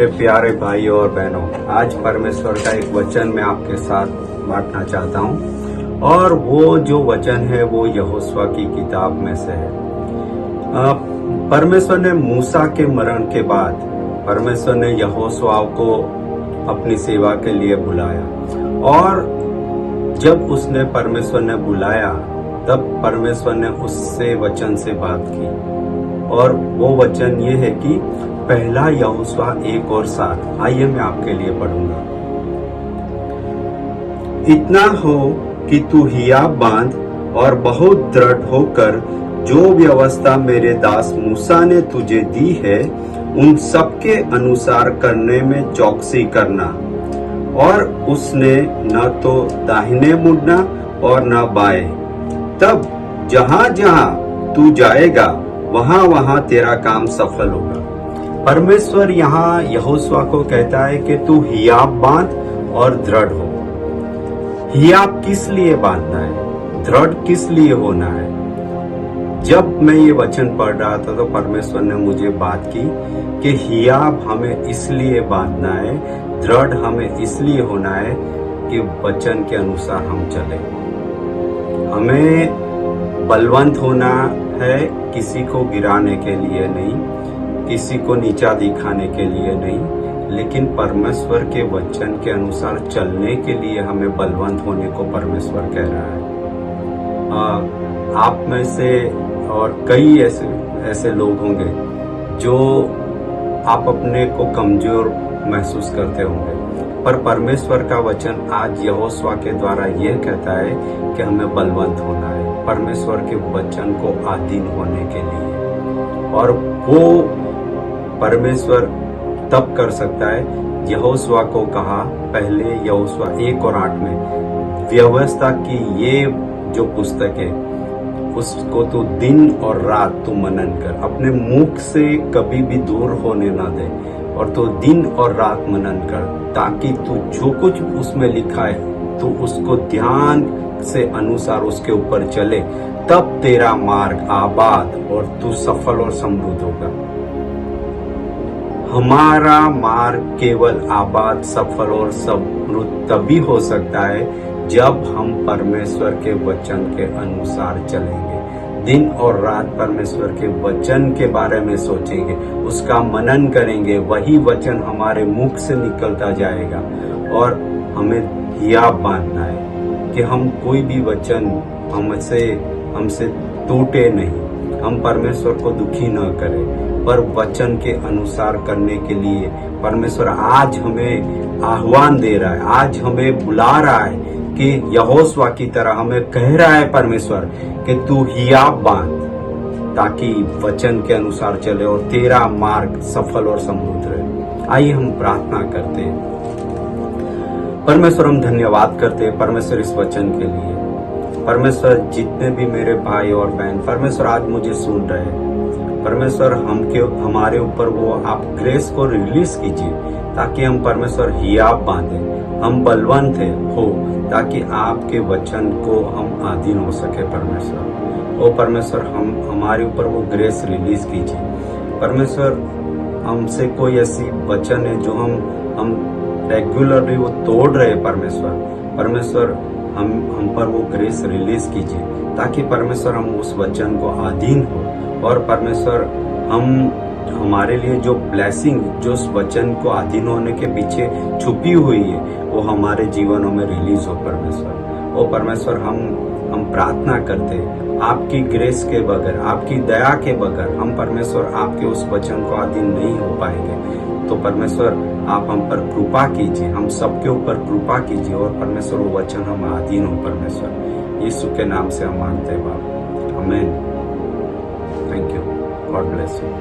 मेरे प्यारे भाई और बहनों, आज परमेश्वर का एक वचन मैं आपके साथ बांटना चाहता हूँ और वो जो वचन है वो यहोशुआ की किताब में से है। परमेश्वर ने मूसा के मरण के बाद परमेश्वर ने यहोशुआ को अपनी सेवा के लिए बुलाया और जब उसने परमेश्वर ने बुलाया तब परमेश्वर ने उससे वचन से बात की और वो वचन ये है कि पहला यहोशुआ 1:7। आइए मैं आपके लिए पढ़ूंगा। इतना हो कि तू हियाव बांध और बहुत दृढ़ होकर जो व्यवस्था मेरे दास मूसा ने तुझे दी है उन सबके अनुसार करने में चौकसी करना। और उसने न तो दाहिने मुड़ना और न बाएं। तब जहां जहां तू जाएगा वहां वहां तेरा काम सफल होगा। परमेश्वर यहाँ यहोशुआ को कहता है कि तू हियाव बांध और दृढ़ हो। हियाव किस लिए बांधना है, दृढ़ किस लिए होना है? जब मैं ये वचन पढ़ रहा था तो परमेश्वर ने मुझे बात की कि हियाव हमें इसलिए बांधना है, दृढ़ हमें इसलिए होना है कि वचन के अनुसार हम चले। हमें बलवंत होना है, किसी को गिराने के लिए नहीं, किसी को नीचा दिखाने के लिए नहीं, लेकिन परमेश्वर के वचन के अनुसार चलने के लिए हमें बलवंत होने को परमेश्वर कह रहा है। आप में से और कई ऐसे लोग होंगे जो आप अपने को कमजोर महसूस करते होंगे, पर परमेश्वर का वचन आज यहोशुआ के द्वारा यह कहता है कि हमें बलवंत होना है परमेश्वर के वचन को अधीन होने के लिए। और वो परमेश्वर तब कर सकता है, यहोशुआ को कहा पहले यहोशुआ 1:8 में, व्यवस्था की ये जो पुस्तक है उसको तू दिन और रात तू मनन कर, अपने मुख से कभी भी दूर होने ना दे और तू दिन और रात मनन कर, ताकि तू जो कुछ उसमें लिखा है तू उसको ध्यान से अनुसार उसके ऊपर चले, तब तेरा मार्ग आबाद और तू सफल और समृद्ध होगा। हमारा मार्ग केवल आबाद, सफल और समृद्ध तभी हो सकता है जब हम परमेश्वर के वचन के अनुसार चलेंगे, दिन और रात परमेश्वर के वचन के बारे में सोचेंगे, उसका मनन करेंगे, वही वचन हमारे मुख से निकलता जाएगा। और हमें हियाव बांधना है कि हम कोई भी वचन हमसे टूटे नहीं, हम परमेश्वर को दुखी न करें, पर वचन के अनुसार करने के लिए परमेश्वर आज हमें आह्वान दे रहा है, आज हमें बुला रहा है कि यहोशुआ की तरह हमें कह रहा है परमेश्वर कि तू हियाव बांध, ताकि वचन के अनुसार चले और तेरा मार्ग सफल और समृद्ध रहे। आइए हम प्रार्थना करते हैं। परमेश्वर, हम धन्यवाद करते हैं परमेश्वर इस वचन के लिए। परमेश्वर, जितने भी मेरे भाई और बहन परमेश्वर आज मुझे सुन रहे हैं, परमेश्वर हमारे ऊपर वो आप ग्रेस को रिलीज कीजिए, ताकि हम परमेश्वर हियाव बांधे, हम बलवंत हो, ताकि आपके वचन को हम अधीन हो सके। परमेश्वर, ओ परमेश्वर, हम हमारे ऊपर वो ग्रेस रिलीज कीजिए। परमेश्वर, हमसे कोई ऐसी वचन है जो हम रेगुलरली वो तोड़ रहे परमेश्वर, हम पर वो ग्रेस रिलीज कीजिए, ताकि परमेश्वर हम उस वचन को अधीन हो और परमेश्वर हमारे लिए जो ब्लेसिंग जो उस वचन को अधीन होने के पीछे छुपी हुई है वो हमारे जीवनों में रिलीज हो। परमेश्वर, ओ परमेश्वर, हम प्रार्थना करते हैं, आपकी ग्रेस के बगैर, आपकी दया के बगैर हम परमेश्वर आपके उस वचन को अधीन नहीं हो पाएंगे। तो परमेश्वर, आप हम पर कृपा कीजिए, हम सबके ऊपर कृपा कीजिए और परमेश्वर वो वचन हम अधीन हो। परमेश्वर, यीशु के नाम से हम मांगते हैं बाप, आमीन। Thank you. God bless you.